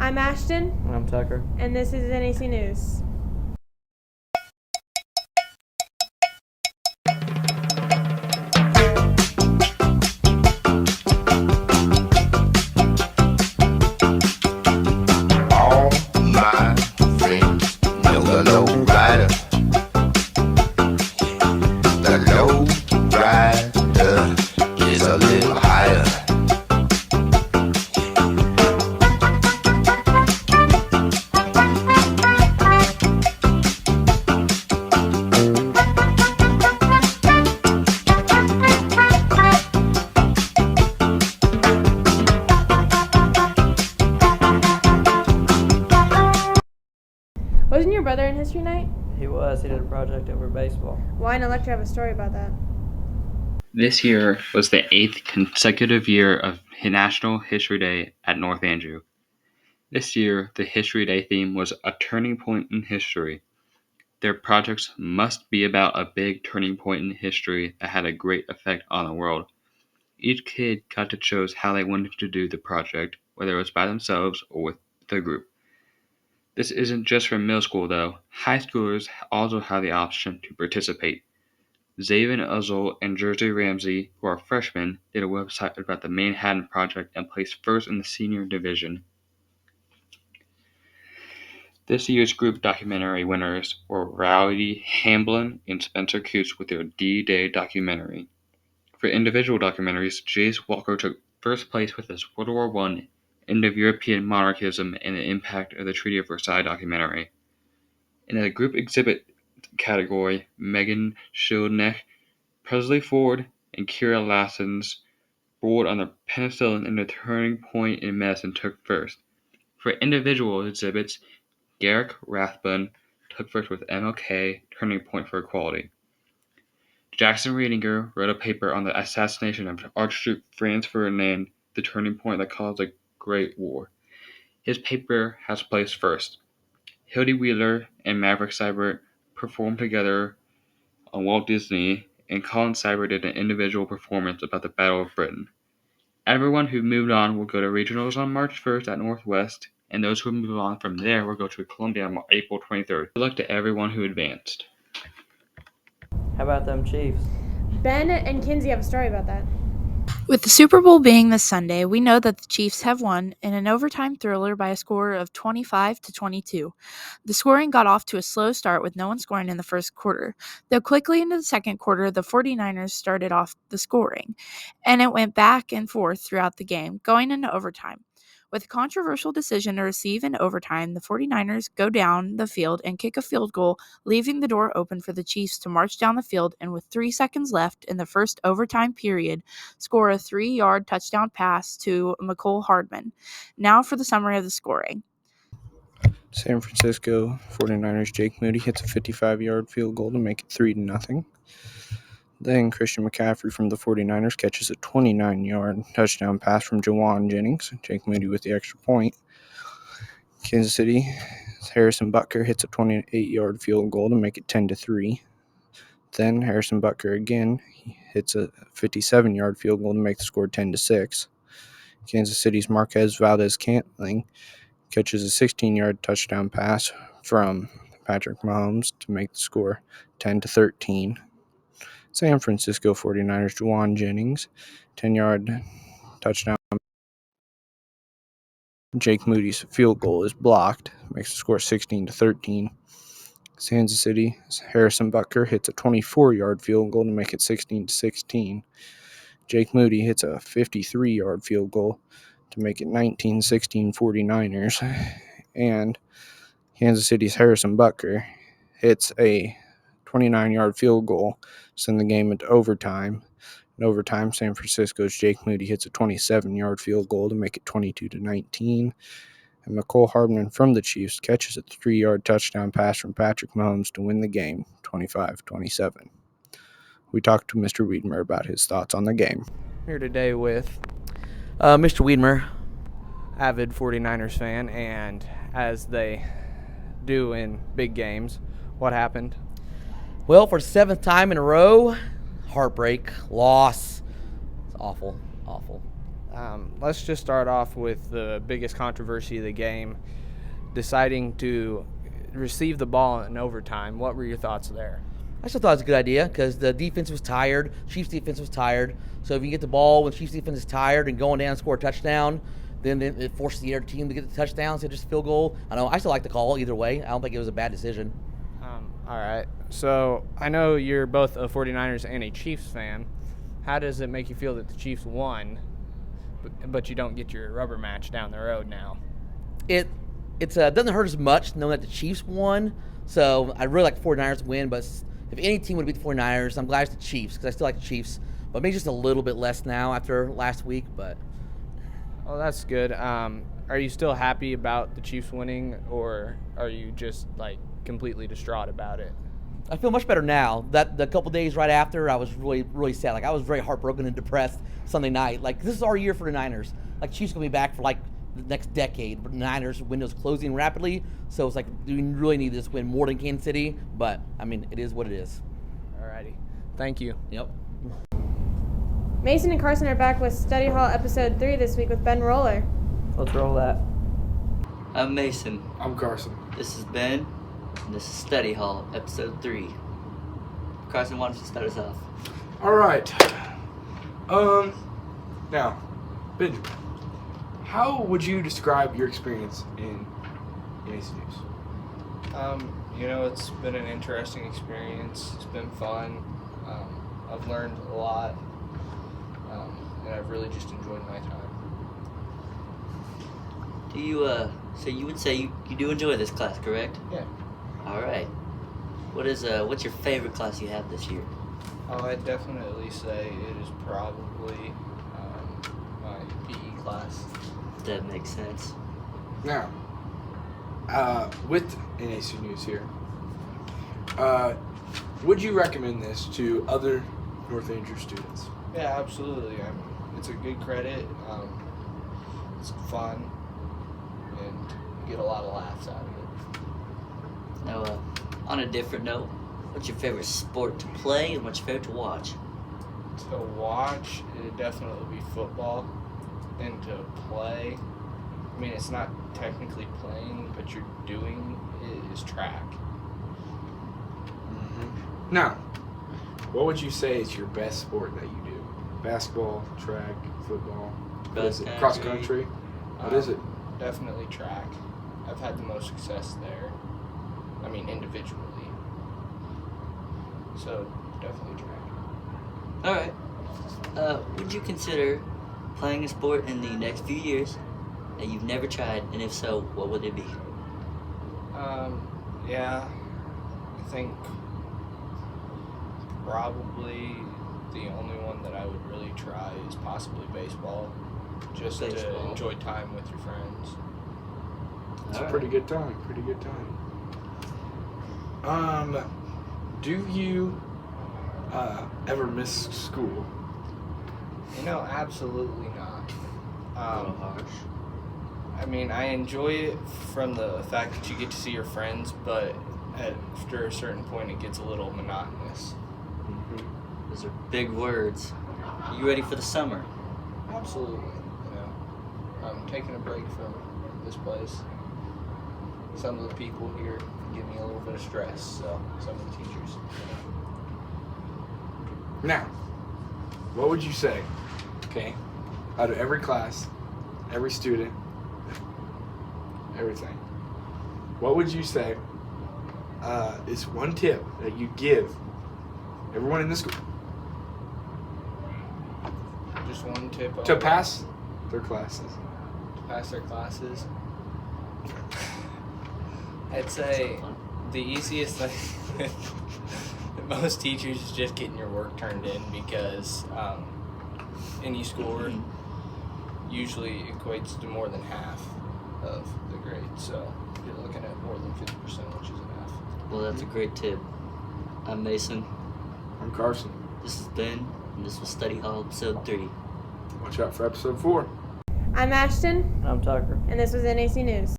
I'm Ashton. And I'm Tucker. And this is NAC News. All my friends know the low rider. The low rider is a little higher. Wasn't your brother in history night? He did a project over baseball. Why not lecture have a story about that? This year was the 8th consecutive year of National History Day at North Andrew. This year, the History Day theme was a turning point in history. Their projects must be about a big turning point in history that had a great effect on the world. Each kid got to choose how they wanted to do the project, whether it was by themselves or with the group. This isn't just for middle school though. High schoolers also have the option to participate. Zaven Uzzle and Jersey Ramsey, who are freshmen, did a website about the Manhattan Project and placed first in the senior division. This year's group documentary winners were Rowdy Hamblin and Spencer Coots with their D-Day documentary. For individual documentaries, Jace Walker took first place with his World War I, End of European Monarchism and the Impact of the Treaty of Versailles documentary. In the group exhibit category, Megan Schildneck, Presley Ford, and Kira Lassen's board on the penicillin and the turning point in medicine took first. For individual exhibits, Garrick Rathbun took first with MLK, Turning Point for Equality. Jackson Reedinger wrote a paper on the assassination of Archduke Franz Ferdinand, the turning point that caused the Great War. His paper has placed first. Hildy Wheeler and Maverick Seibert performed together on Walt Disney, and Colin Seibert did an individual performance about the Battle of Britain. Everyone who moved on will go to regionals on March 1st at Northwest, and those who move on from there will go to Columbia on April 23rd. Good luck to everyone who advanced. How about them Chiefs? Ben and Kinsey have a story about that. With the Super Bowl being this Sunday, we know that the Chiefs have won in an overtime thriller by a score of 25-22. The scoring got off to a slow start with no one scoring in the first quarter, though quickly into the second quarter, the 49ers started off the scoring, and it went back and forth throughout the game, going into overtime. With a controversial decision to receive in overtime, the 49ers go down the field and kick a field goal, leaving the door open for the Chiefs to march down the field and with 3 seconds left in the first overtime period, score a 3-yard touchdown pass to McCole Hardman. Now for the summary of the scoring. San Francisco 49ers Jake Moody hits a 55-yard field goal to make it 3-0. Then Christian McCaffrey from the 49ers catches a 29-yard touchdown pass from Jawan Jennings. Jake Moody with the extra point. Kansas City Harrison Butker hits a 28-yard field goal to make it 10-3. Then Harrison Butker again hits a 57-yard field goal to make the score 10-6. Kansas City's Marquez Valdez-Scantling catches a 16-yard touchdown pass from Patrick Mahomes to make the score 10-13. San Francisco 49ers Juwan Jennings, 10-yard touchdown. Jake Moody's field goal is blocked, makes the score 16-13. Kansas City Harrison Butker hits a 24-yard field goal to make it 16-16. Jake Moody hits a 53-yard field goal to make it 19-16 49ers. And Kansas City's Harrison Butker hits a 29-yard field goal to send the game into overtime. In overtime, San Francisco's Jake Moody hits a 27-yard field goal to make it 22-19. And McCole Hardman from the Chiefs catches a 3-yard touchdown pass from Patrick Mahomes to win the game 25-27. We talked to Mr. Wiedmer about his thoughts on the game. Here today with Mr. Wiedmer, avid 49ers fan, and as they do in big games, what happened? Well, for the 7th time in a row, heartbreak, loss. It's awful. Let's just start off with the biggest controversy of the game, deciding to receive the ball in overtime. What were your thoughts there? I still thought it was a good idea because the defense was tired. Chiefs defense was tired. So if you get the ball when Chiefs defense is tired and going down and score a touchdown, then it forces the other team to get the touchdown, so just a field goal. I know I still like the call either way. I don't think it was a bad decision. All right. So I know you're both a 49ers and a Chiefs fan. How does it make you feel that the Chiefs won, but you don't get your rubber match down the road now? It doesn't hurt as much knowing that the Chiefs won. So I really like the 49ers to win, but if any team would beat the 49ers, I'm glad it's the Chiefs because I still like the Chiefs. But maybe just a little bit less now after last week. But Oh, that's good. Are you still happy about the Chiefs winning, or are you just completely distraught about it? I feel much better now. That the couple days right after, I was really, really sad. I was very heartbroken and depressed Sunday night. This is our year for the Niners. Chiefs gonna be back for the next decade. But the Niners window's closing rapidly, so it's we really need this win more than Kansas City. But I mean, it is what it is. Alrighty. Thank you. Yep. Mason and Karson are back with Study Hall Episode 3 this week with Ben Roller. Let's roll that. I'm Mason. I'm Karson. This is Ben. And this is Study Hall, Episode 3. Carson, why don't you start us off? All right. Now, Benjamin, how would you describe your experience in NAC News? It's been an interesting experience. It's been fun. I've learned a lot, and I've really just enjoyed my time. Do you, so you would say you do enjoy this class, correct? Yeah. Alright. What's your favorite class you have this year? Oh, I'd definitely say it is probably my PE class. That makes sense. Now, with NAC News here, would you recommend this to other North Andrew students? Yeah, absolutely. It's a good credit. It's fun, and you get a lot of laughs out of it. Now, on a different note, what's your favorite sport to play and what's your favorite to watch? To watch, it'd definitely be football, and to play, I mean, it's not technically playing, but you're doing it is track. Mm-hmm. Now, what would you say is your best sport that you do? Basketball, track, football, what is it? Cross country? What is it? Definitely track. I've had the most success there. I mean, individually. So, definitely track. Alright. Would you consider playing a sport in the next few years that you've never tried, and if so, what would it be? Yeah, I think probably the only one that I would really try is possibly baseball, just to enjoy time with your friends. It's a pretty good time. Do you ever miss school? Absolutely not. A little harsh. I mean, I enjoy it from the fact that you get to see your friends, but after a certain point, it gets a little monotonous. Mm-hmm. Those are big words. Are you ready for the summer? Absolutely. I'm taking a break from this place. Some of the people here give me a little bit of stress, so some of the teachers. Now, what would you say, out of every class, every student, everything, what would you say is one tip that you give everyone in this school Just one tip to pass their classes? To pass their classes? I'd say the easiest thing with most teachers is just getting your work turned in, because any score usually equates to more than half of the grade. So you're looking at more than 50%, which is enough. Well, that's a great tip. I'm Mason. I'm Karson. This is Ben, and this was Study Hall Episode 3. Watch out for episode 4. I'm Ashton, I'm Tucker. and this was NAC News.